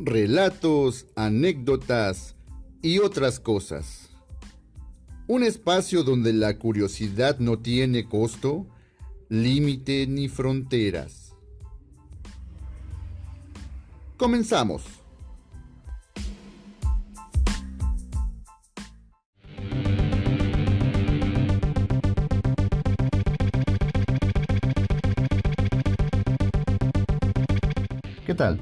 relatos, anécdotas y otras cosas. Un espacio donde la curiosidad no tiene costo, límite ni fronteras. Comenzamos. ¿Qué tal?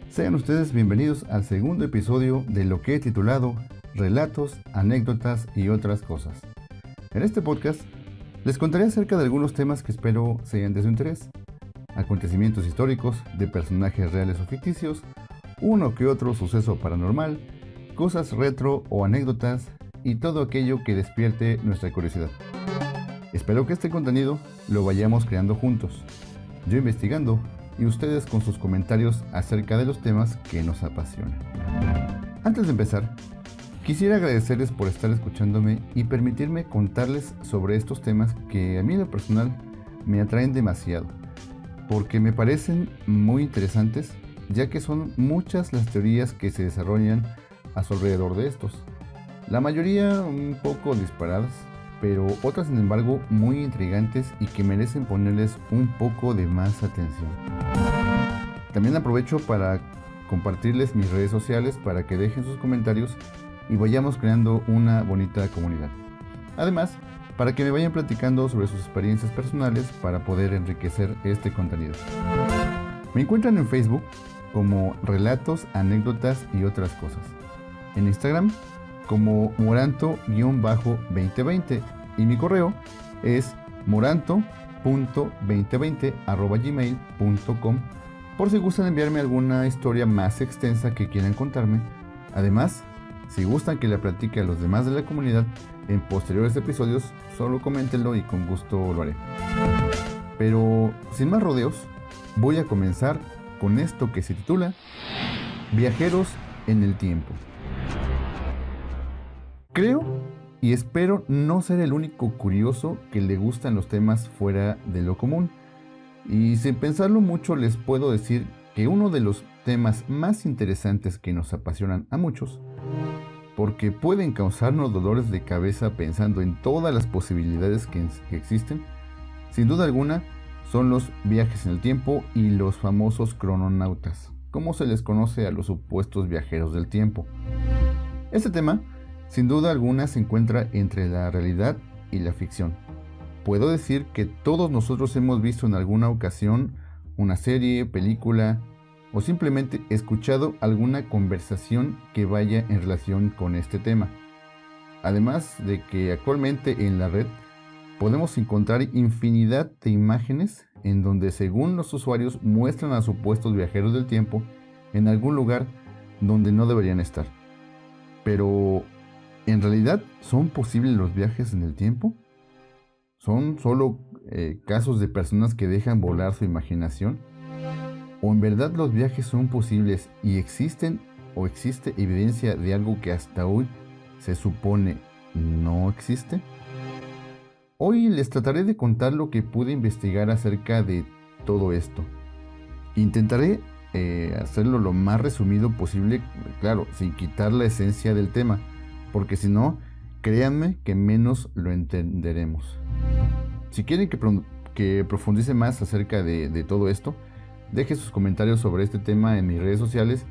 Sean ustedes bienvenidos al segundo episodio de lo que he titulado Relatos, anécdotas y otras cosas. En este podcast les contaré acerca de algunos temas que espero sean de su interés. Acontecimientos históricos, de personajes reales o ficticios, uno que otro suceso paranormal, cosas retro o anécdotas y todo aquello que despierte nuestra curiosidad. Espero que este contenido lo vayamos creando juntos, yo investigando y ustedes con sus comentarios acerca de los temas que nos apasionan. Antes de empezar, quisiera agradecerles por estar escuchándome y permitirme contarles sobre estos temas que a mí en lo personal me atraen demasiado, porque me parecen muy interesantes, ya que son muchas las teorías que se desarrollan a su alrededor de estos. La mayoría un poco disparadas, pero otras sin embargo muy intrigantes y que merecen ponerles un poco de más atención. También aprovecho para compartirles mis redes sociales para que dejen sus comentarios y vayamos creando una bonita comunidad. Además, para que me vayan platicando sobre sus experiencias personales para poder enriquecer este contenido. Me encuentran en Facebook como Relatos, Anécdotas y otras cosas. En Instagram como moranto-2020 y mi correo es moranto.2020@gmail.com por si gustan enviarme alguna historia más extensa que quieran contarme. Además, si gustan que la platique a los demás de la comunidad en posteriores episodios, solo coméntenlo y con gusto lo haré. Pero sin más rodeos, voy a comenzar con esto que se titula Viajeros en el tiempo. Creo y espero no ser el único curioso que le gustan los temas fuera de lo común. Y sin pensarlo mucho les puedo decir que uno de los temas más interesantes que nos apasionan a muchos, porque pueden causarnos dolores de cabeza pensando en todas las posibilidades que existen, sin duda alguna son los viajes en el tiempo y los famosos crononautas, como se les conoce a los supuestos viajeros del tiempo. Este tema sin duda alguna se encuentra entre la realidad y la ficción. Puedo decir que todos nosotros hemos visto en alguna ocasión una serie, película o simplemente escuchado alguna conversación que vaya en relación con este tema. Además de que actualmente en la red podemos encontrar infinidad de imágenes en donde según los usuarios muestran a supuestos viajeros del tiempo en algún lugar donde no deberían estar. Pero ¿en realidad son posibles los viajes en el tiempo? ¿Son solo casos de personas que dejan volar su imaginación? ¿O en verdad los viajes son posibles y existen o existe evidencia de algo que hasta hoy se supone no existe? Hoy les trataré de contar lo que pude investigar acerca de todo esto. Intentaré hacerlo lo más resumido posible, claro, sin quitar la esencia del tema, porque si no, créanme que menos lo entenderemos. Si quieren que profundice más acerca de todo esto, deje sus comentarios sobre este tema en mis redes sociales,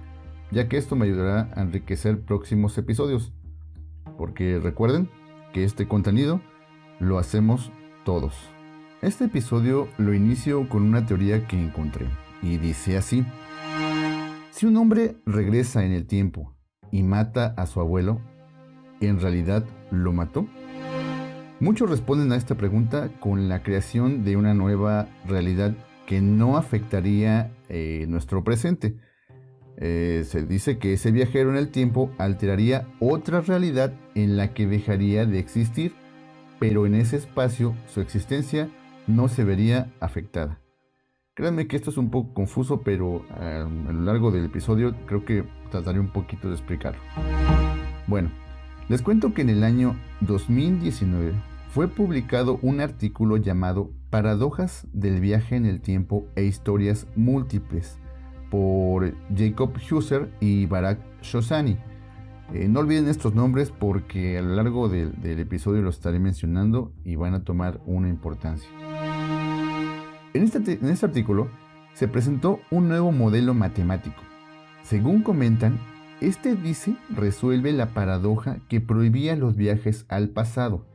ya que esto me ayudará a enriquecer próximos episodios. Porque recuerden que este contenido lo hacemos todos. Este episodio lo inicio con una teoría que encontré, y dice así: si un hombre regresa en el tiempo y mata a su abuelo, ¿en realidad lo mató? Muchos responden a esta pregunta con la creación de una nueva realidad que no afectaría nuestro presente. Se dice que ese viajero en el tiempo alteraría otra realidad en la que dejaría de existir, pero en ese espacio su existencia no se vería afectada. Créanme que esto es un poco confuso, pero a lo largo del episodio creo que trataré un poquito de explicarlo. Bueno, les cuento que en el año 2019 fue publicado un artículo llamado Paradojas del viaje en el tiempo e historias múltiples, por Jacob Husser y Barak Shosani. No olviden estos nombres porque a lo largo del episodio los estaré mencionando y van a tomar una importancia. En este artículo se presentó un nuevo modelo matemático. Según comentan, este resuelve la paradoja que prohibía los viajes al pasado,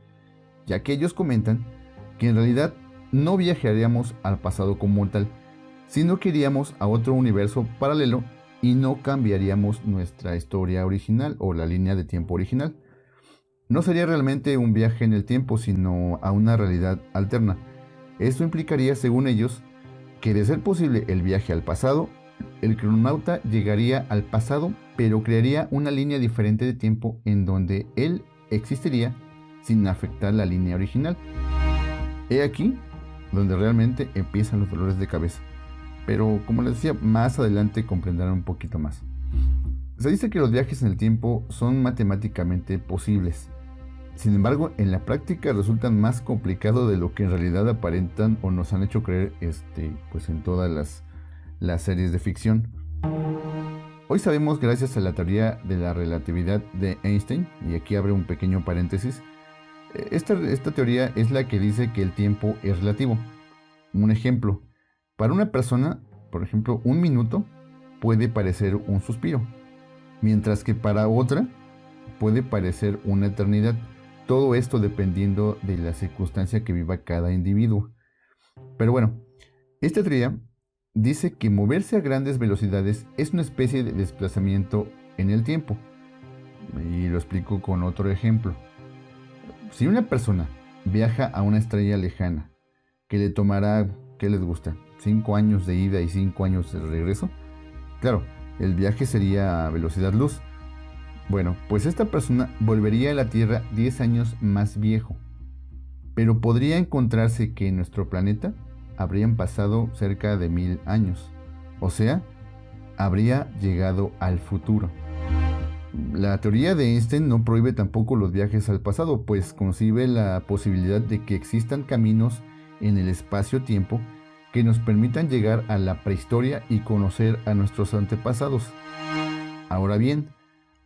ya que ellos comentan que en realidad no viajaríamos al pasado como tal, sino que iríamos a otro universo paralelo y no cambiaríamos nuestra historia original o la línea de tiempo original. No sería realmente un viaje en el tiempo, sino a una realidad alterna. Esto implicaría, según ellos, que de ser posible el viaje al pasado, el crononauta llegaría al pasado, pero crearía una línea diferente de tiempo en donde él existiría sin afectar la línea original. He aquí donde realmente empiezan los dolores de cabeza. Pero como les decía, más adelante comprenderán un poquito más. Se dice que los viajes en el tiempo son matemáticamente posibles. Sin embargo, en la práctica resultan más complicados de lo que en realidad aparentan o nos han hecho creer pues en todas las series de ficción. Hoy sabemos, gracias a la teoría de la relatividad de Einstein, y aquí abre un pequeño paréntesis, esta teoría es la que dice que el tiempo es relativo. Un ejemplo, para una persona, por ejemplo, un minuto puede parecer un suspiro, mientras que para otra puede parecer una eternidad. Todo esto dependiendo de la circunstancia que viva cada individuo. Pero bueno, esta teoría dice que moverse a grandes velocidades es una especie de desplazamiento en el tiempo. Y lo explico con otro ejemplo. Si una persona viaja a una estrella lejana, que le tomará, ¿qué les gusta? 5 años de ida y 5 años de regreso. Claro, el viaje sería a velocidad luz. Bueno, pues esta persona volvería a la Tierra 10 años más viejo. Pero podría encontrarse que en nuestro planeta habrían pasado cerca de 1000 años. O sea, habría llegado al futuro. La teoría de Einstein no prohíbe tampoco los viajes al pasado, pues concibe la posibilidad de que existan caminos en el espacio-tiempo que nos permitan llegar a la prehistoria y conocer a nuestros antepasados. Ahora bien,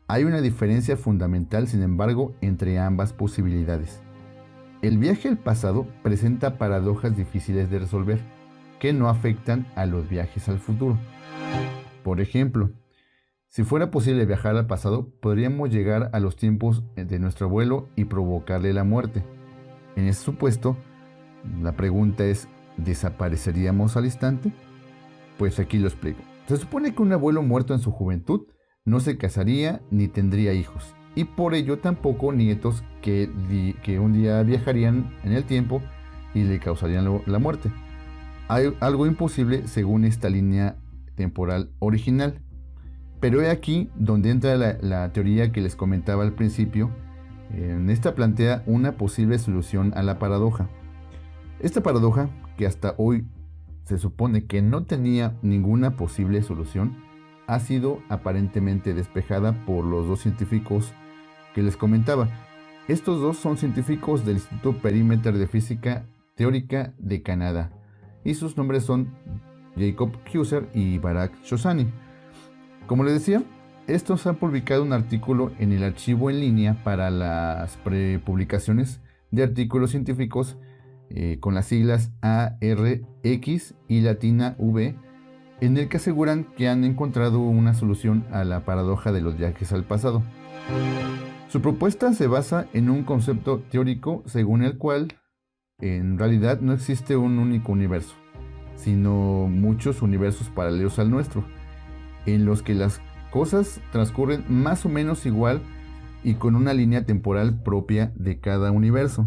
hay una diferencia fundamental, sin embargo, entre ambas posibilidades. El viaje al pasado presenta paradojas difíciles de resolver, que no afectan a los viajes al futuro. Por ejemplo, si fuera posible viajar al pasado, podríamos llegar a los tiempos de nuestro abuelo y provocarle la muerte. En ese supuesto, la pregunta es, ¿desapareceríamos al instante? Pues aquí lo explico. Se supone que un abuelo muerto en su juventud no se casaría ni tendría hijos, y por ello tampoco nietos que un día viajarían en el tiempo y le causarían la muerte. Hay algo imposible según esta línea temporal original. Pero he aquí donde entra la teoría que les comentaba al principio. En esta plantea una posible solución a la paradoja. Esta paradoja, que hasta hoy se supone que no tenía ninguna posible solución, ha sido aparentemente despejada por los dos científicos que les comentaba. Estos dos son científicos del Instituto Perimeter de Física Teórica de Canadá, y sus nombres son Jacob Husser y Barak Shosani. Como les decía, estos han publicado un artículo en el archivo en línea para las prepublicaciones de artículos científicos con las siglas ARX y latina V, en el que aseguran que han encontrado una solución a la paradoja de los viajes al pasado. Su propuesta se basa en un concepto teórico según el cual en realidad no existe un único universo, sino muchos universos paralelos al nuestro, en los que las cosas transcurren más o menos igual y con una línea temporal propia de cada universo.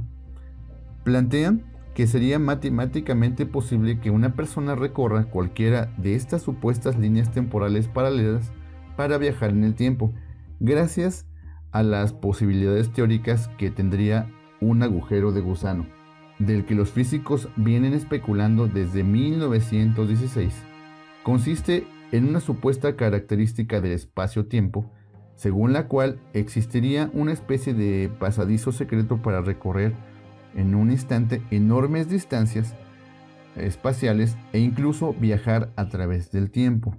Plantean que sería matemáticamente posible que una persona recorra cualquiera de estas supuestas líneas temporales paralelas para viajar en el tiempo, gracias a las posibilidades teóricas que tendría un agujero de gusano, del que los físicos vienen especulando desde 1916. Consiste en una supuesta característica del espacio-tiempo, según la cual existiría una especie de pasadizo secreto para recorrer en un instante enormes distancias espaciales e incluso viajar a través del tiempo.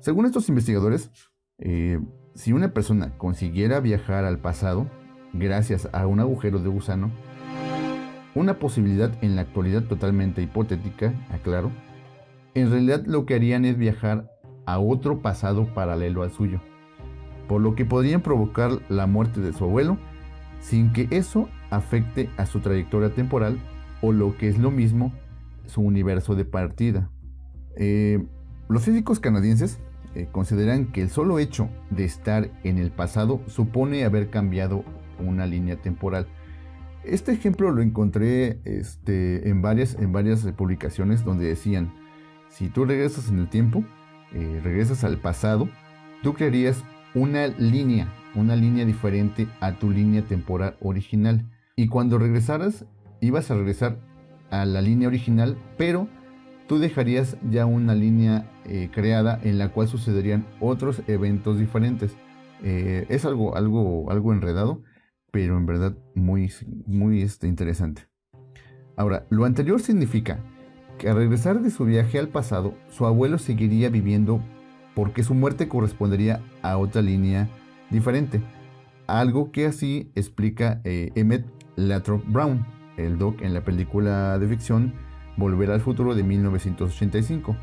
Según estos investigadores, si una persona consiguiera viajar al pasado gracias a un agujero de gusano, una posibilidad en la actualidad totalmente hipotética, aclaro, en realidad lo que harían es viajar a otro pasado paralelo al suyo, por lo que podrían provocar la muerte de su abuelo sin que eso afecte a su trayectoria temporal o, lo que es lo mismo, su universo de partida. Los físicos canadienses consideran que el solo hecho de estar en el pasado supone haber cambiado una línea temporal. Este ejemplo lo encontré en varias publicaciones donde decían: si tú regresas en el tiempo, regresas al pasado, tú crearías una línea diferente a tu línea temporal original. Y cuando regresaras, ibas a regresar a la línea original, pero tú dejarías ya una línea creada en la cual sucederían otros eventos diferentes. Es algo enredado, pero en verdad muy interesante. Ahora, lo anterior significa que al regresar de su viaje al pasado, su abuelo seguiría viviendo porque su muerte correspondería a otra línea diferente. Algo que así explica Emmett Lathrop Brown, el Doc, en la película de ficción Volver al Futuro de 1985.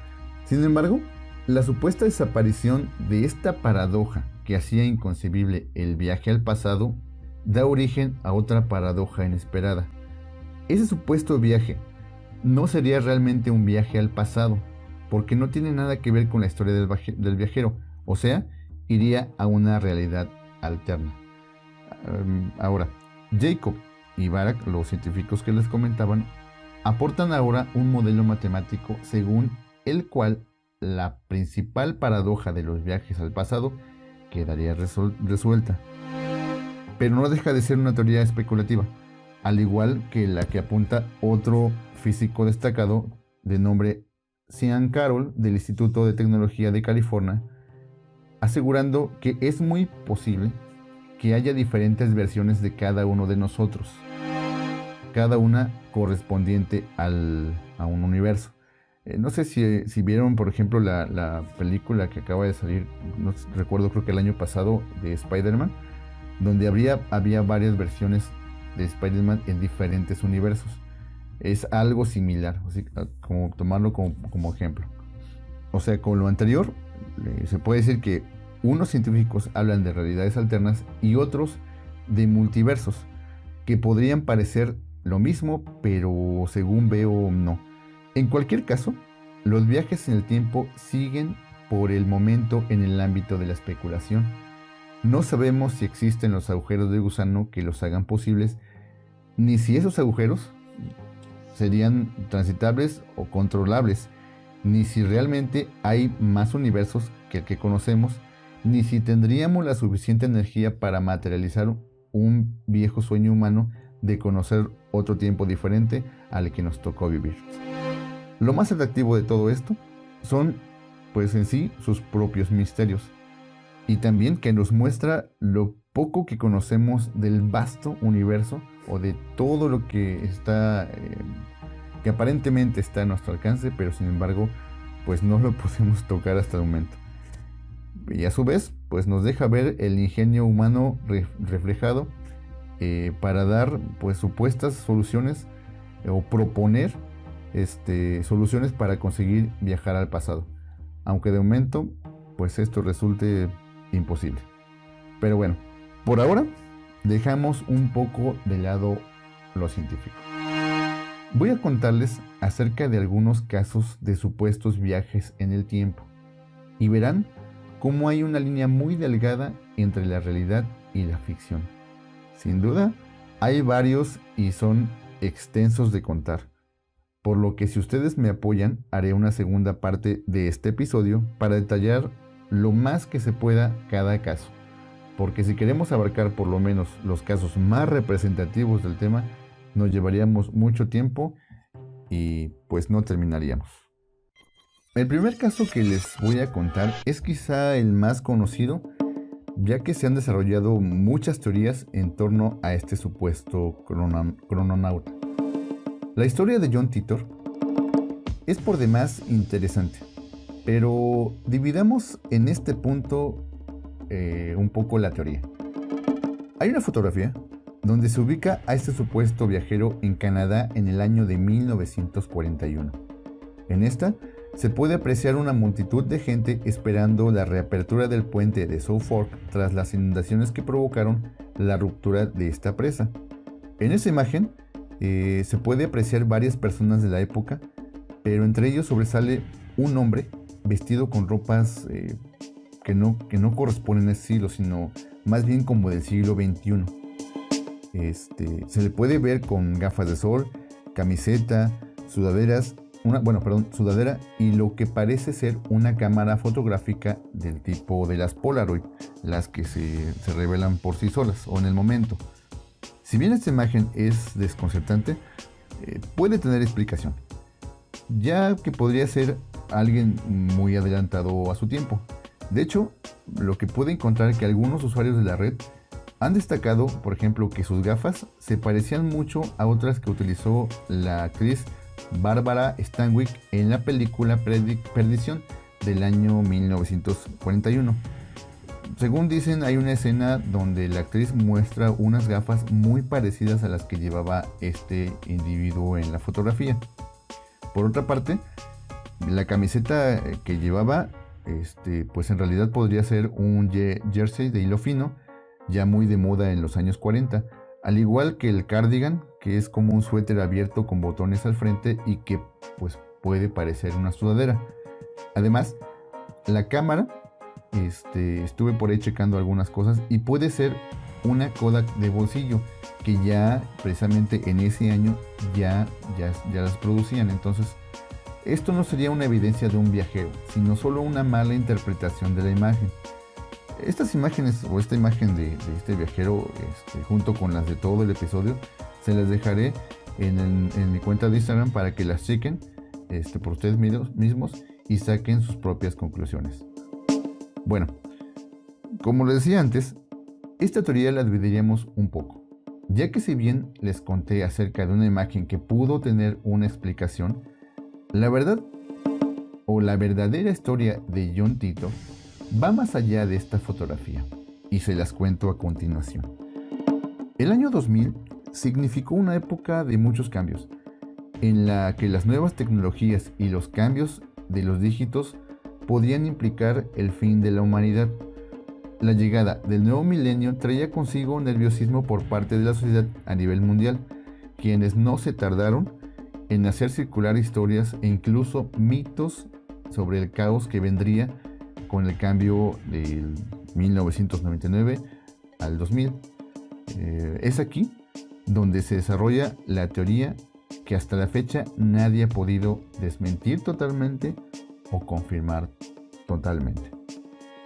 Sin embargo, la supuesta desaparición de esta paradoja que hacía inconcebible el viaje al pasado da origen a otra paradoja inesperada. Ese supuesto viaje no sería realmente un viaje al pasado, porque no tiene nada que ver con la historia del viajero, o sea, iría a una realidad alterna. Ahora, Jacob y Barak, los científicos que les comentaban, aportan ahora un modelo matemático según el cual la principal paradoja de los viajes al pasado quedaría resuelta. Pero no deja de ser una teoría especulativa, al igual que la que apunta otro físico destacado de nombre Sean Carroll del Instituto de Tecnología de California, asegurando que es muy posible que haya diferentes versiones de cada uno de nosotros, cada una correspondiente a un universo. No sé si vieron, por ejemplo, la película que acaba de salir, no recuerdo, creo que el año pasado, de Spider-Man, donde había varias versiones de Spider-Man en diferentes universos. Es algo similar, así, como tomarlo como ejemplo. O sea, con lo anterior, se puede decir que unos científicos hablan de realidades alternas y otros de multiversos, que podrían parecer lo mismo, pero según veo, no. En cualquier caso, los viajes en el tiempo siguen por el momento en el ámbito de la especulación. No sabemos si existen los agujeros de gusano que los hagan posibles, ni si esos agujeros serían transitables o controlables, ni si realmente hay más universos que el que conocemos, ni si tendríamos la suficiente energía para materializar un viejo sueño humano de conocer otro tiempo diferente al que nos tocó vivir. Lo más atractivo de todo esto son, pues en sí, sus propios misterios, y también que nos muestra lo poco que conocemos del vasto universo, o de todo lo que está, que aparentemente está a nuestro alcance, pero sin embargo, pues no lo podemos tocar hasta el momento. Y a su vez, pues nos deja ver el ingenio humano reflejado para dar, pues, supuestas soluciones o proponer soluciones para conseguir viajar al pasado, aunque de momento, pues esto resulte imposible. Pero bueno, por ahora dejamos un poco de lado lo científico. Voy a contarles acerca de algunos casos de supuestos viajes en el tiempo, y verán cómo hay una línea muy delgada entre la realidad y la ficción. Sin duda, hay varios y son extensos de contar, por lo que si ustedes me apoyan, haré una segunda parte de este episodio para detallar lo más que se pueda cada caso, porque si queremos abarcar por lo menos los casos más representativos del tema, nos llevaríamos mucho tiempo y pues no terminaríamos. El primer caso que les voy a contar es quizá el más conocido, ya que se han desarrollado muchas teorías en torno a este supuesto crononauta. La historia de John Titor es por demás interesante, Pero dividamos en este punto un poco la teoría. Hay una fotografía donde se ubica a este supuesto viajero en Canadá en el año de 1941. En esta se puede apreciar una multitud de gente esperando la reapertura del puente de South Fork tras las inundaciones que provocaron la ruptura de esta presa. En esa imagen se puede apreciar varias personas de la época, pero entre ellos sobresale un hombre vestido con ropas que no corresponden a ese siglo, sino más bien como del siglo XXI. Se le puede ver con gafas de sol, camiseta, sudadera y lo que parece ser una cámara fotográfica del tipo de las Polaroid, las que se revelan por sí solas o en el momento. Si bien esta imagen es desconcertante, puede tener explicación, ya que podría ser alguien muy adelantado a su tiempo. De hecho, lo que puede encontrar es que algunos usuarios de la red han destacado, por ejemplo, que sus gafas se parecían mucho a otras que utilizó la actriz Barbara Stanwyck en la película Perdición del año 1941. Según dicen, hay una escena donde la actriz muestra unas gafas muy parecidas a las que llevaba este individuo en la fotografía. Por otra parte, la camiseta que llevaba, pues en realidad podría ser un jersey de hilo fino, ya muy de moda en los años 40, al igual que el cardigan, que es como un suéter abierto con botones al frente y que pues puede parecer una sudadera. Además, la cámara, estuve por ahí checando algunas cosas y puede ser una Kodak de bolsillo, que ya precisamente en ese año ya las producían. Entonces, esto no sería una evidencia de un viajero, sino solo una mala interpretación de la imagen. Estas imágenes o esta imagen de este viajero, junto con las de todo el episodio, se las dejaré en mi cuenta de Instagram para que las chequen por ustedes mismos y saquen sus propias conclusiones. Bueno, como les decía antes, esta teoría la dividiríamos un poco, ya que si bien les conté acerca de una imagen que pudo tener una explicación, la verdad o la verdadera historia de John Titor va más allá de esta fotografía, y se las cuento a continuación. El año 2000 significó una época de muchos cambios, en la que las nuevas tecnologías y los cambios de los dígitos podían implicar el fin de la humanidad. La llegada del nuevo milenio traía consigo nerviosismo por parte de la sociedad a nivel mundial, quienes no se tardaron en hacer circular historias e incluso mitos sobre el caos que vendría con el cambio del 1999 al 2000. Es aquí donde se desarrolla la teoría que hasta la fecha nadie ha podido desmentir totalmente o confirmar totalmente.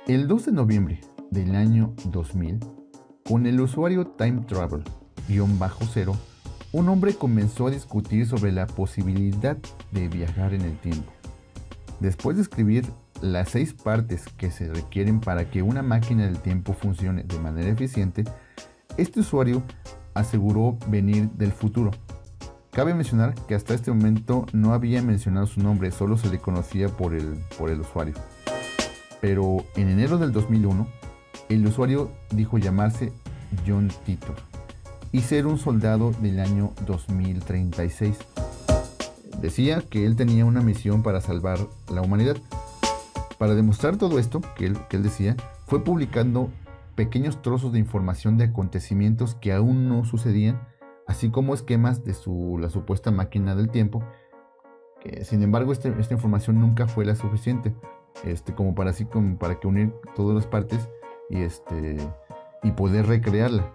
El 2 de noviembre del año 2000, con el usuario Time Travel-0, un hombre comenzó a discutir sobre la posibilidad de viajar en el tiempo. Después de escribir las 6 partes que se requieren para que una máquina del tiempo funcione de manera eficiente, este usuario aseguró venir del futuro. Cabe mencionar que hasta este momento no había mencionado su nombre, solo se le conocía por el usuario. Pero en enero del 2001, el usuario dijo llamarse John Titor y ser un soldado del año 2036. Decía que él tenía una misión para salvar la humanidad. Para demostrar todo esto que él decía, fue publicando pequeños trozos de información de acontecimientos que aún no sucedían, así como esquemas de la supuesta máquina del tiempo. Sin embargo, esta información nunca fue la suficiente, como para que unir todas las partes y poder recrearla,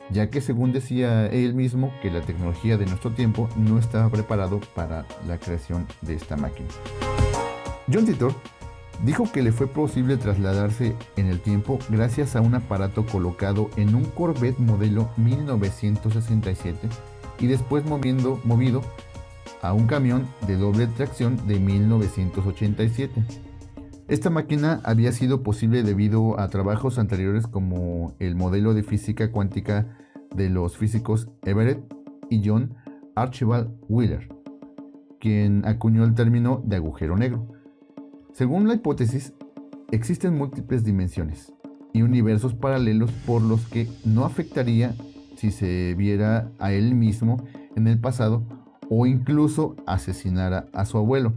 ya que según decía él mismo que la tecnología de nuestro tiempo no estaba preparado para la creación de esta máquina. John Titor dijo que le fue posible trasladarse en el tiempo gracias a un aparato colocado en un Corvette modelo 1967 y después movido a un camión de doble tracción de 1987. Esta máquina había sido posible debido a trabajos anteriores como el modelo de física cuántica de los físicos Everett y John Archibald Wheeler, quien acuñó el término de agujero negro. Según la hipótesis, existen múltiples dimensiones y universos paralelos por los que no afectaría si se viera a él mismo en el pasado o incluso asesinara a su abuelo.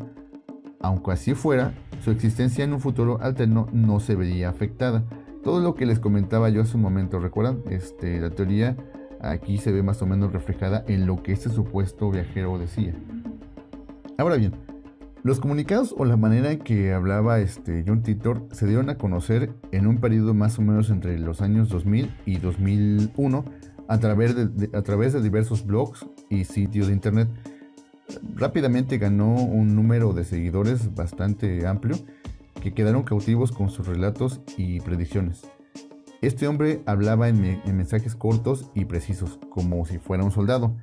Aunque así fuera, su existencia en un futuro alterno no se vería afectada. Todo lo que les comentaba yo hace un momento, ¿recuerdan? La teoría aquí se ve más o menos reflejada en lo que este supuesto viajero decía. Ahora bien, los comunicados o la manera en que hablaba John Titor se dieron a conocer en un periodo más o menos entre los años 2000 y 2001 a través de diversos blogs y sitios de internet. Rápidamente ganó un número de seguidores bastante amplio que quedaron cautivos con sus relatos y predicciones. Este hombre hablaba en mensajes cortos y precisos, como si fuera un soldado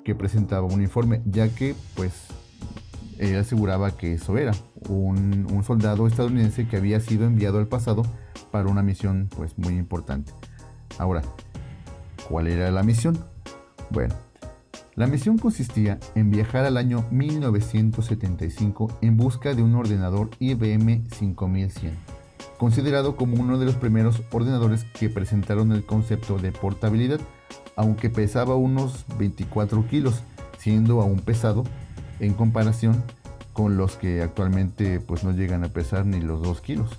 que presentaba un informe, ya que pues él aseguraba que eso era un soldado estadounidense que había sido enviado al pasado para una misión pues muy importante. Ahora, ¿cuál era la misión? Bueno, la misión consistía en viajar al año 1975 en busca de un ordenador IBM 5100, considerado como uno de los primeros ordenadores que presentaron el concepto de portabilidad, aunque pesaba unos 24 kilos, siendo aún pesado en comparación con los que actualmente pues no llegan a pesar ni los 2 kilos.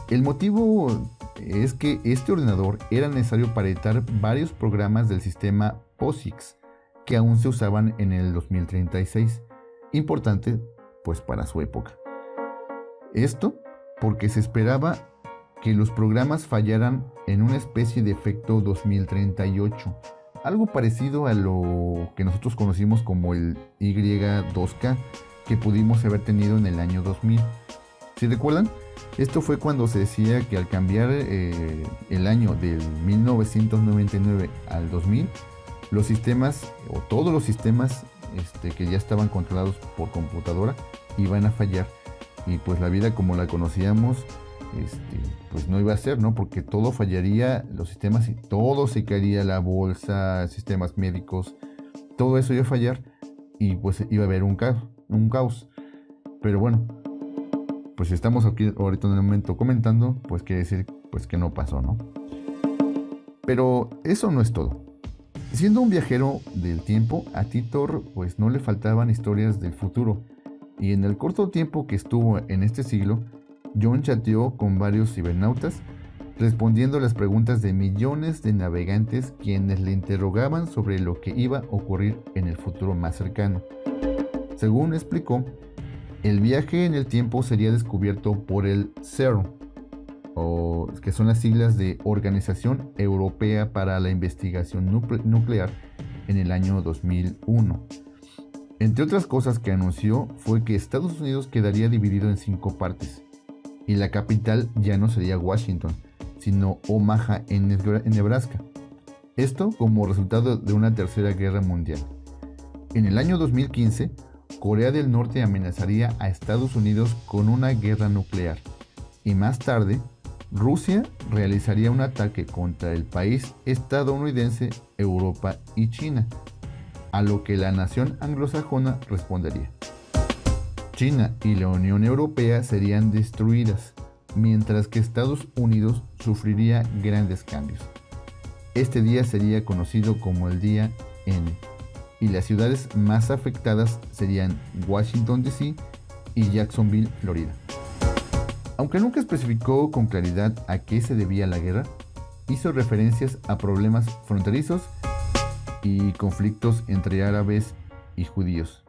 El motivo es que este ordenador era necesario para editar varios programas del sistema POSIX que aún se usaban en el 2036, importante pues para su época. Esto porque se esperaba que los programas fallaran en una especie de efecto 2038, algo parecido a lo que nosotros conocimos como el Y2K que pudimos haber tenido en el año 2000. Si recuerdan, esto fue cuando se decía que al cambiar el año del 1999 al 2000, los sistemas o todos los sistemas que ya estaban controlados por computadora iban a fallar y pues la vida como la conocíamos pues no iba a ser, ¿no? Porque todo fallaría, los sistemas, todo se caería, la bolsa, sistemas médicos, todo eso iba a fallar y pues iba a haber un caos. Pero bueno, pues estamos aquí ahorita en el momento comentando, pues quiere decir pues que no pasó, ¿no? Pero eso no es todo. Siendo un viajero del tiempo, a Titor pues no le faltaban historias del futuro, y en el corto tiempo que estuvo en este siglo, John chateó con varios cibernautas, respondiendo las preguntas de millones de navegantes quienes le interrogaban sobre lo que iba a ocurrir en el futuro más cercano. Según explicó, el viaje en el tiempo sería descubierto por el CERN, o que son las siglas de Organización Europea para la Investigación Nuclear, en el año 2001. Entre otras cosas que anunció fue que Estados Unidos quedaría dividido en 5 partes, y la capital ya no sería Washington, sino Omaha en Nebraska. Esto como resultado de una tercera guerra mundial. En el año 2015, Corea del Norte amenazaría a Estados Unidos con una guerra nuclear, y más tarde, Rusia realizaría un ataque contra el país estadounidense, Europa y China, a lo que la nación anglosajona respondería. China y la Unión Europea serían destruidas, mientras que Estados Unidos sufriría grandes cambios. Este día sería conocido como el Día N, y las ciudades más afectadas serían Washington D.C. y Jacksonville, Florida. Aunque nunca especificó con claridad a qué se debía la guerra, hizo referencias a problemas fronterizos y conflictos entre árabes y judíos.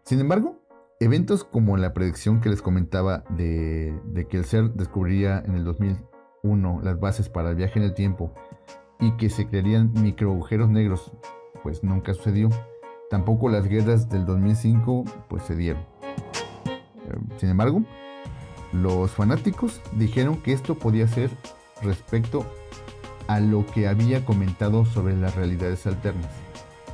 Sin embargo, eventos como la predicción que les comentaba de que el CERN descubriría en el 2001 las bases para el viaje en el tiempo y que se crearían microagujeros negros, pues nunca sucedió. Tampoco las guerras del 2005 pues se dieron. Sin embargo, los fanáticos dijeron que esto podía ser respecto a lo que había comentado sobre las realidades alternas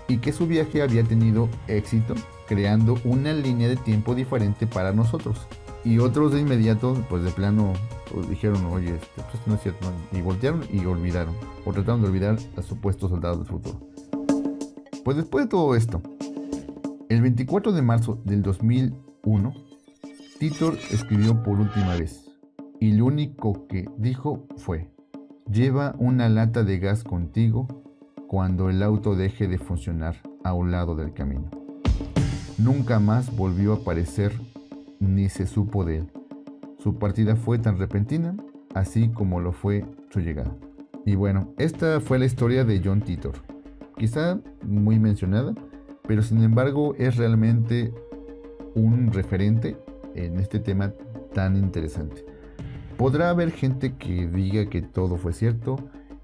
y que su viaje había tenido éxito creando una línea de tiempo diferente para nosotros. Y otros de inmediato, pues de plano, pues dijeron, oye, pues esto no es cierto, ¿no? Y voltearon y olvidaron, o trataron de olvidar a supuestos soldados del futuro. Pues después de todo esto, el 24 de marzo del 2001, Titor escribió por última vez, y lo único que dijo fue: lleva una lata de gas contigo cuando el auto deje de funcionar a un lado del camino. Nunca más volvió a aparecer ni se supo de él. Su partida fue tan repentina, así como lo fue su llegada. Y bueno, esta fue la historia de John Titor. Quizá muy mencionada, pero sin embargo es realmente un referente en este tema tan interesante. Podrá haber gente que diga que todo fue cierto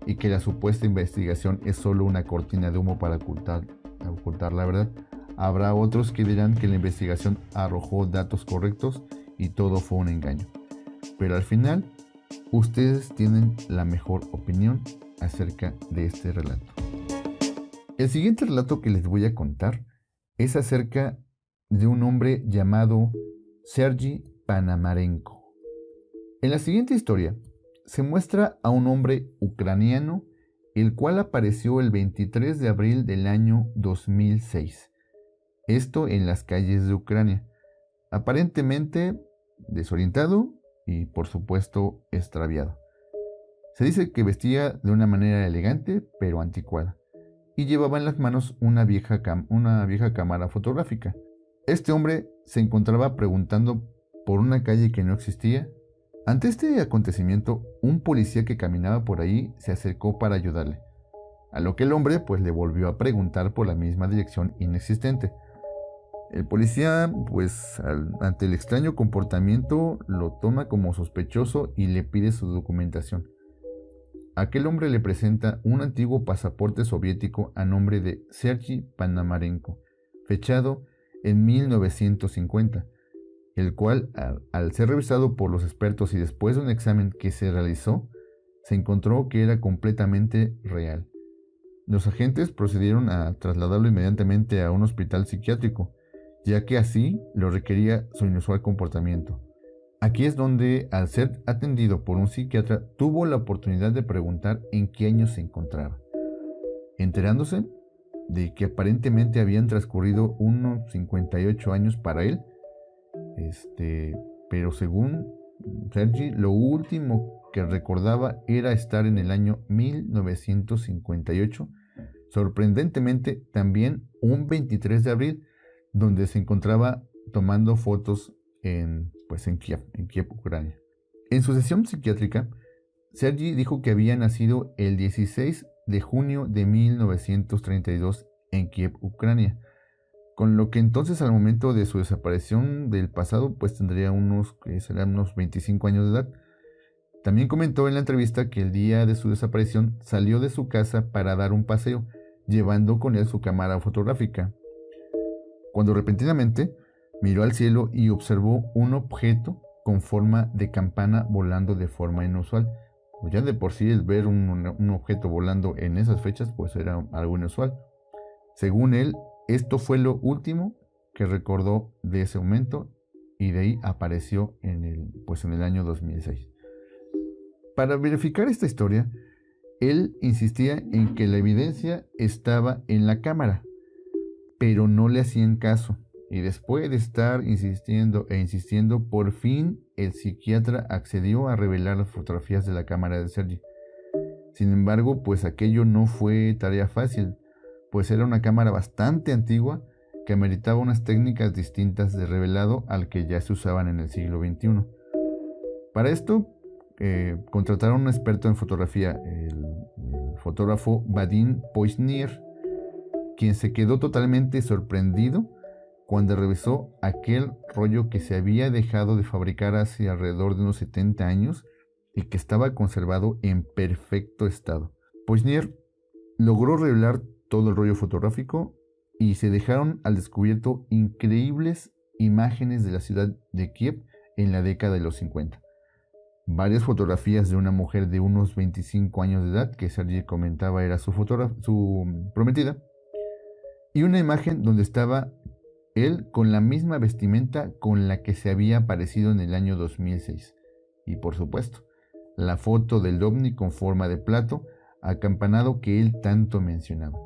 y que la supuesta investigación es solo una cortina de humo para ocultar la verdad. Habrá otros que dirán que la investigación arrojó datos correctos y todo fue un engaño. Pero al final, ustedes tienen la mejor opinión acerca de este relato. El siguiente relato que les voy a contar es acerca de un hombre llamado Sergei Panamarenko. En la siguiente historia se muestra a un hombre ucraniano el cual apareció el 23 de abril del año 2006. Esto en las calles de Ucrania, aparentemente desorientado y por supuesto extraviado. Se dice que vestía de una manera elegante pero anticuada y llevaba en las manos una vieja cámara fotográfica. Este hombre se encontraba preguntando por una calle que no existía. Ante este acontecimiento, un policía que caminaba por ahí se acercó para ayudarle, a lo que el hombre pues le volvió a preguntar por la misma dirección inexistente. El policía pues ante el extraño comportamiento lo toma como sospechoso y le pide su documentación. Aquel hombre le presenta un antiguo pasaporte soviético a nombre de Sergei Panamarenko, fechado en 1950, el cual, al ser revisado por los expertos y después de un examen que se realizó, se encontró que era completamente real. Los agentes procedieron a trasladarlo inmediatamente a un hospital psiquiátrico, ya que así lo requería su inusual comportamiento. Aquí es donde, al ser atendido por un psiquiatra, tuvo la oportunidad de preguntar en qué año se encontraba, enterándose de que aparentemente habían transcurrido unos 58 años para él, pero según Sergi, lo último que recordaba era estar en el año 1958, sorprendentemente también un 23 de abril, donde se encontraba tomando fotos en Kiev, Ucrania. En su sesión psiquiátrica, Sergi dijo que había nacido el 16 de junio de 1932 en Kiev, Ucrania, con lo que entonces al momento de su desaparición del pasado pues tendría unos 25 años de edad. También comentó en la entrevista que el día de su desaparición salió de su casa para dar un paseo, llevando con él su cámara fotográfica, cuando repentinamente miró al cielo y observó un objeto con forma de campana volando de forma inusual. Pues ya de por sí el ver un objeto volando en esas fechas pues era algo inusual. Según él, esto fue lo último que recordó de ese momento y de ahí apareció en el año 2006. Para verificar esta historia, él insistía en que la evidencia estaba en la cámara, pero no le hacían caso. Y después de estar insistiendo, por fin el psiquiatra accedió a revelar las fotografías de la cámara de Sergi. Sin embargo, pues aquello no fue tarea fácil, pues era una cámara bastante antigua que ameritaba unas técnicas distintas de revelado al que ya se usaban en el siglo XXI. Para esto, contrataron a un experto en fotografía, el fotógrafo Vadim Poisnier, quien se quedó totalmente sorprendido cuando revisó aquel rollo que se había dejado de fabricar hace alrededor de unos 70 años y que estaba conservado en perfecto estado. Poisnier logró revelar todo el rollo fotográfico y se dejaron al descubierto increíbles imágenes de la ciudad de Kiev en la década de los 50. Varias fotografías de una mujer de unos 25 años de edad, que Sergi comentaba era su prometida, y una imagen donde estaba él con la misma vestimenta con la que se había aparecido en el año 2006. Y por supuesto, la foto del ovni con forma de plato acampanado que él tanto mencionaba.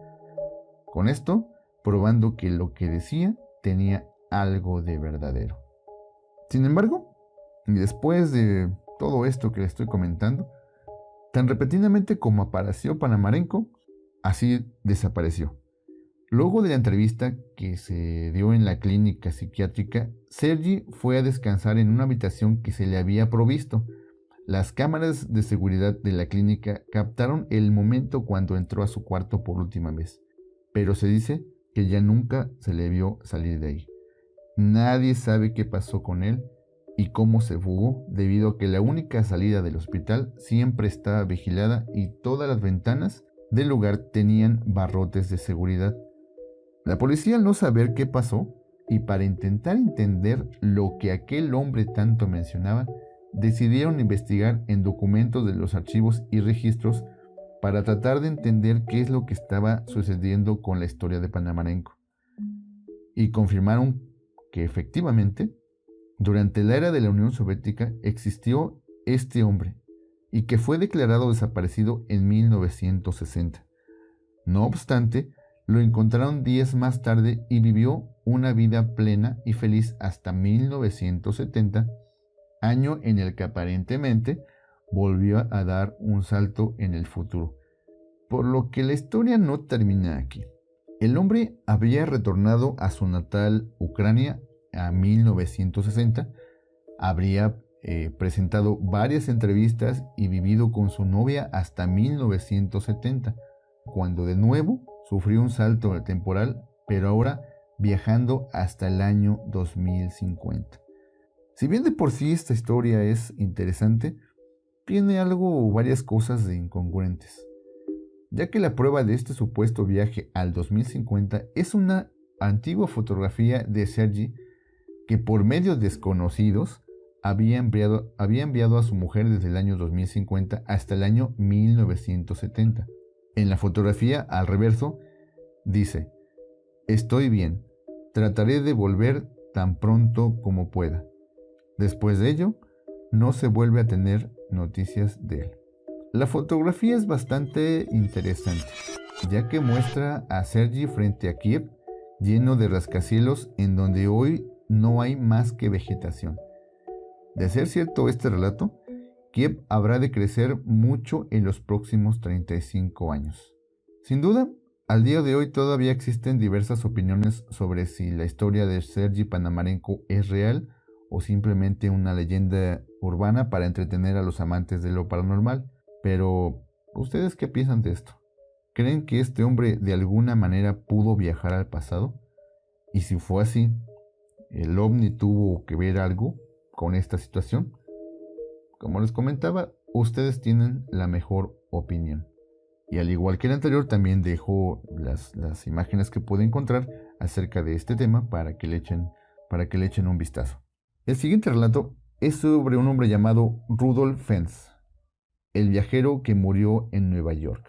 Con esto, probando que lo que decía tenía algo de verdadero. Sin embargo, y después de todo esto que le estoy comentando, tan repentinamente como apareció Panamarenko, así desapareció. Luego de la entrevista que se dio en la clínica psiquiátrica, Sergi fue a descansar en una habitación que se le había provisto. Las cámaras de seguridad de la clínica captaron el momento cuando entró a su cuarto por última vez, pero se dice que ya nunca se le vio salir de ahí. Nadie sabe qué pasó con él y cómo se fugó, debido a que la única salida del hospital siempre estaba vigilada y todas las ventanas del lugar tenían barrotes de seguridad. La policía, al no saber qué pasó y para intentar entender lo que aquel hombre tanto mencionaba, decidieron investigar en documentos de los archivos y registros para tratar de entender qué es lo que estaba sucediendo con la historia de Panamarenko. Y confirmaron que efectivamente, durante la era de la Unión Soviética existió este hombre y que fue declarado desaparecido en 1960. No obstante, lo encontraron días más tarde y vivió una vida plena y feliz hasta 1970, año en el que aparentemente volvió a dar un salto en el futuro. Por lo que la historia no termina aquí. El hombre había retornado a su natal Ucrania a 1960, habría presentado varias entrevistas y vivido con su novia hasta 1970, cuando de nuevo sufrió un salto temporal, pero ahora viajando hasta el año 2050. Si bien de por sí esta historia es interesante, tiene varias cosas de incongruentes, ya que la prueba de este supuesto viaje al 2050 es una antigua fotografía de Sergi que por medios desconocidos había enviado a su mujer desde el año 2050 hasta el año 1970. En la fotografía, al reverso, dice: "Estoy bien, trataré de volver tan pronto como pueda". Después de ello, no se vuelve a tener noticias de él. La fotografía es bastante interesante, ya que muestra a Sergi frente a Kiev, lleno de rascacielos en donde hoy no hay más que vegetación. De ser cierto este relato, Kiev habrá de crecer mucho en los próximos 35 años. Sin duda, al día de hoy todavía existen diversas opiniones sobre si la historia de Sergi Panamarenko es real o simplemente una leyenda urbana para entretener a los amantes de lo paranormal. Pero, ¿ustedes qué piensan de esto? ¿Creen que este hombre de alguna manera pudo viajar al pasado? Y si fue así, ¿el ovni tuvo que ver algo con esta situación? Como les comentaba, ustedes tienen la mejor opinión. Y al igual que el anterior, también dejo las imágenes que pude encontrar acerca de este tema para que le echen un vistazo. El siguiente relato es sobre un hombre llamado Rudolf Fens, el viajero que murió en Nueva York.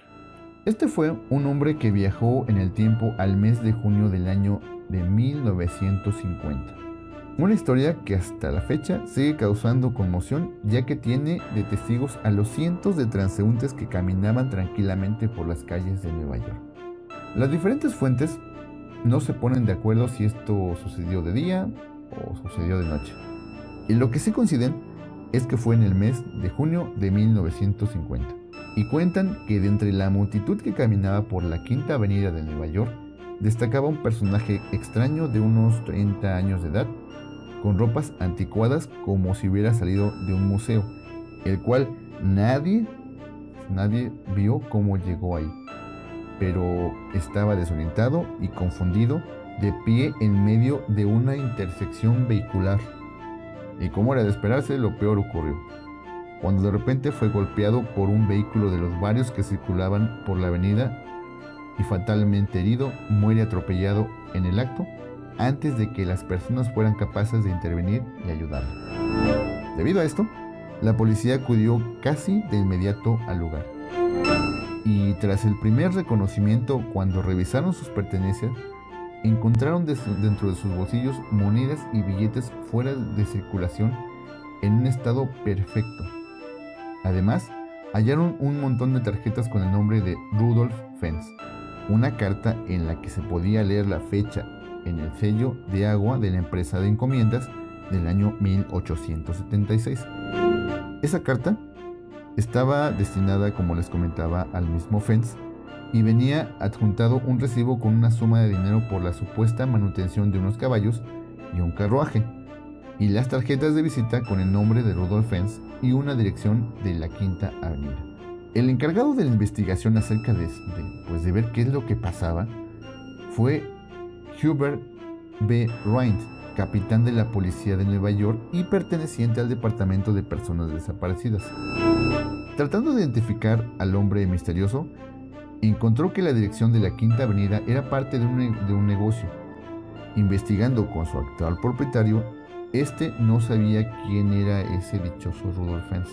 Este fue un hombre que viajó en el tiempo al mes de junio del año de 1950. Una historia que hasta la fecha sigue causando conmoción, ya que tiene de testigos a los cientos de transeúntes que caminaban tranquilamente por las calles de Nueva York. Las diferentes fuentes no se ponen de acuerdo si esto sucedió de día o sucedió de noche. Y lo que sí coinciden es que fue en el mes de junio de 1950. Y cuentan que de entre la multitud que caminaba por la Quinta Avenida de Nueva York, destacaba un personaje extraño de unos 30 años de edad, con ropas anticuadas como si hubiera salido de un museo, el cual nadie vio cómo llegó ahí, pero estaba desorientado y confundido, de pie en medio de una intersección vehicular. Y como era de esperarse, lo peor ocurrió, cuando de repente fue golpeado por un vehículo de los varios que circulaban por la avenida y fatalmente herido, muere atropellado en el acto, antes de que las personas fueran capaces de intervenir y ayudarle. Debido a esto, la policía acudió casi de inmediato al lugar. Y tras el primer reconocimiento, cuando revisaron sus pertenencias, encontraron dentro de sus bolsillos monedas y billetes fuera de circulación en un estado perfecto. Además, hallaron un montón de tarjetas con el nombre de Rudolf Fens, una carta en la que se podía leer la fecha en el sello de agua de la empresa de encomiendas del año 1876. Esa carta estaba destinada, como les comentaba, al mismo Fens y venía adjuntado un recibo con una suma de dinero por la supuesta manutención de unos caballos y un carruaje, y las tarjetas de visita con el nombre de Rudolf Fens y una dirección de la Quinta Avenida. El encargado de la investigación acerca de ver qué es lo que pasaba fue Hubert B. Rind, capitán de la policía de Nueva York y perteneciente al Departamento de Personas Desaparecidas. Tratando de identificar al hombre misterioso, encontró que la dirección de la Quinta Avenida era parte de un negocio. Investigando con su actual propietario, este no sabía quién era ese dichoso Rudolf Fens.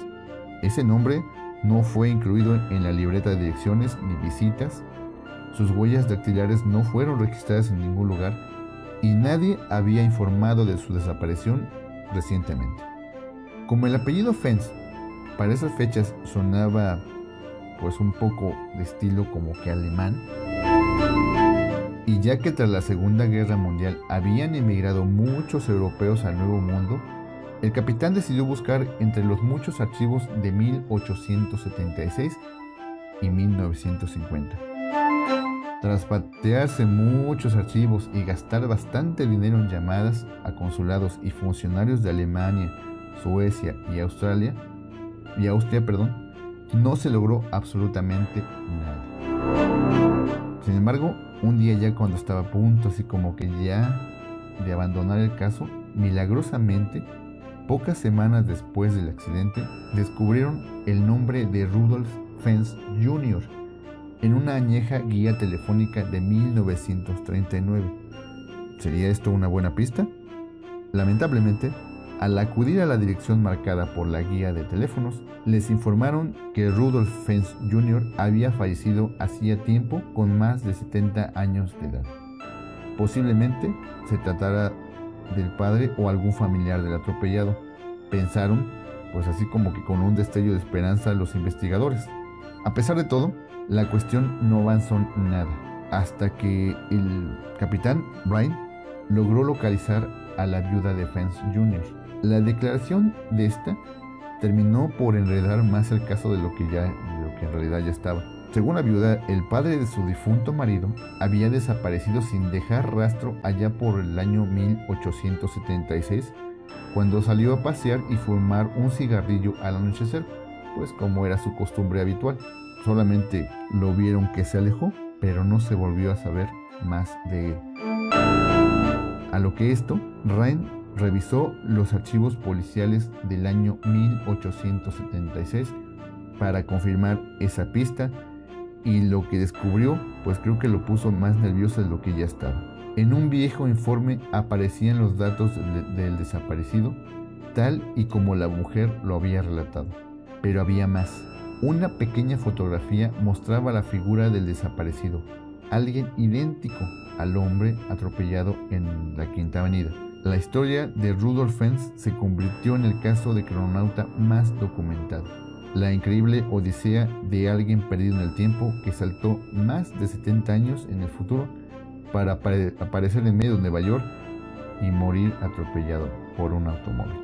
Ese nombre no fue incluido en la libreta de direcciones ni visitas, sus huellas dactilares no fueron registradas en ningún lugar y nadie había informado de su desaparición recientemente. Como el apellido Fens para esas fechas sonaba pues un poco de estilo como que alemán, y ya que tras la Segunda Guerra Mundial habían emigrado muchos europeos al Nuevo Mundo, el capitán decidió buscar entre los muchos archivos de 1876 y 1950. Tras patearse muchos archivos y gastar bastante dinero en llamadas a consulados y funcionarios de Alemania, Suecia y Austria, no se logró absolutamente nada. Sin embargo, un día ya cuando estaba a punto así como que ya de abandonar el caso, milagrosamente, pocas semanas después del accidente, descubrieron el nombre de Rudolf Fens Jr. en una añeja guía telefónica de 1939. ¿Sería esto una buena pista? Lamentablemente, al acudir a la dirección marcada por la guía de teléfonos, les informaron que Rudolf Fens Jr. había fallecido hacía tiempo con más de 70 años de edad. Posiblemente se tratara del padre o algún familiar del atropellado, pensaron, pues así como que con un destello de esperanza los investigadores. A pesar de todo, la cuestión no avanzó nada, hasta que el capitán Brian logró localizar a la viuda de Fens Jr. La declaración de esta terminó por enredar más el caso de lo que en realidad ya estaba. Según la viuda, el padre de su difunto marido había desaparecido sin dejar rastro allá por el año 1876, cuando salió a pasear y fumar un cigarrillo al anochecer, pues como era su costumbre habitual. Solamente lo vieron que se alejó, pero no se volvió a saber más de él. A lo que esto, Rain revisó los archivos policiales del año 1876 para confirmar esa pista, y lo que descubrió pues creo que lo puso más nervioso de lo que ya estaba. En un viejo informe aparecían los datos del desaparecido, tal y como la mujer lo había relatado. Pero había más. Una pequeña fotografía mostraba la figura del desaparecido, alguien idéntico al hombre atropellado en la Quinta Avenida. La historia de Rudolf Fens se convirtió en el caso de crononauta más documentado. La increíble odisea de alguien perdido en el tiempo que saltó más de 70 años en el futuro para aparecer en medio de Nueva York y morir atropellado por un automóvil.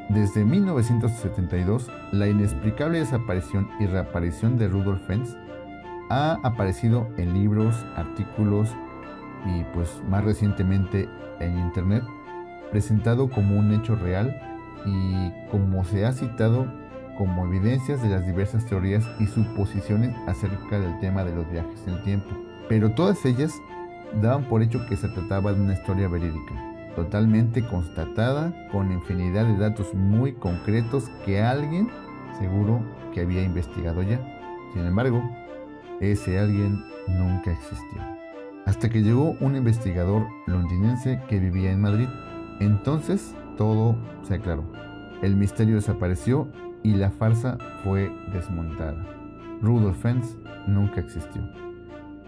Desde 1972, la inexplicable desaparición y reaparición de Rudolf Fens ha aparecido en libros, artículos y pues más recientemente en internet, presentado como un hecho real y como se ha citado como evidencias de las diversas teorías y suposiciones acerca del tema de los viajes en el tiempo. Pero todas ellas daban por hecho que se trataba de una historia verídica, totalmente constatada, con infinidad de datos muy concretos que alguien seguro que había investigado ya. Sin embargo, ese alguien nunca existió. Hasta que llegó un investigador londinense que vivía en Madrid. Entonces todo se aclaró. El misterio desapareció y la farsa fue desmontada. Rudolf Fens nunca existió.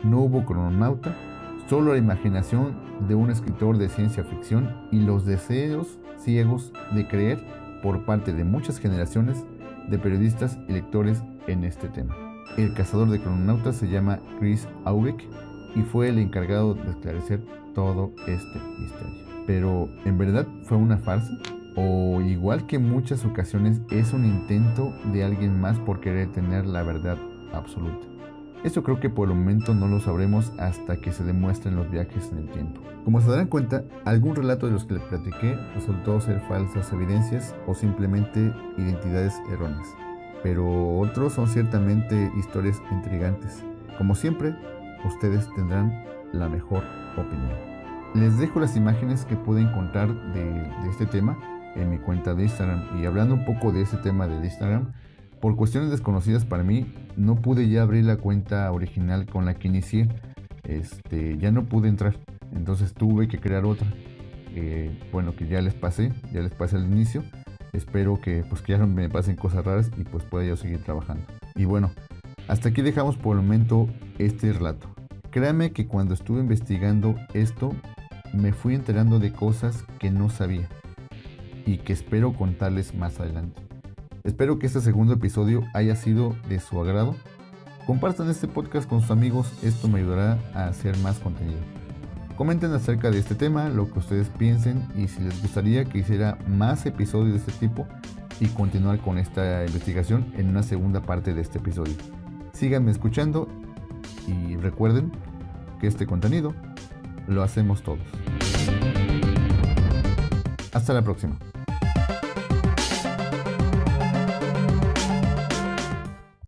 No hubo crononauta, solo la imaginación de un escritor de ciencia ficción y los deseos ciegos de creer por parte de muchas generaciones de periodistas y lectores en este tema. El cazador de crononautas se llama Chris Aubeck y fue el encargado de esclarecer todo este misterio. Pero, ¿en verdad fue una farsa? o igual que en muchas ocasiones es un intento de alguien más por querer tener la verdad absoluta. Esto creo que por el momento no lo sabremos hasta que se demuestren los viajes en el tiempo. Como se darán cuenta, algún relato de los que les platiqué resultó ser falsas evidencias o simplemente identidades erróneas, pero otros son ciertamente historias intrigantes. Como siempre, ustedes tendrán la mejor opinión. Les dejo las imágenes que pude encontrar de este tema en mi cuenta de Instagram. Y hablando un poco de ese tema de Instagram, por cuestiones desconocidas para mí, no pude ya abrir la cuenta original con la que inicié. Ya no pude entrar, entonces tuve que crear otra. Bueno, que ya les pasé al inicio. Espero que ya no me pasen cosas raras y pues pueda yo seguir trabajando. Y bueno, hasta aquí dejamos por el momento este relato. Créanme que cuando estuve investigando esto, me fui enterando de cosas que no sabía y que espero contarles más adelante. Espero que este segundo episodio haya sido de su agrado. Compartan este podcast con sus amigos, esto me ayudará a hacer más contenido. Comenten acerca de este tema, lo que ustedes piensen y si les gustaría que hiciera más episodios de este tipo y continuar con esta investigación en una segunda parte de este episodio. Síganme escuchando y recuerden que este contenido lo hacemos todos. Hasta la próxima.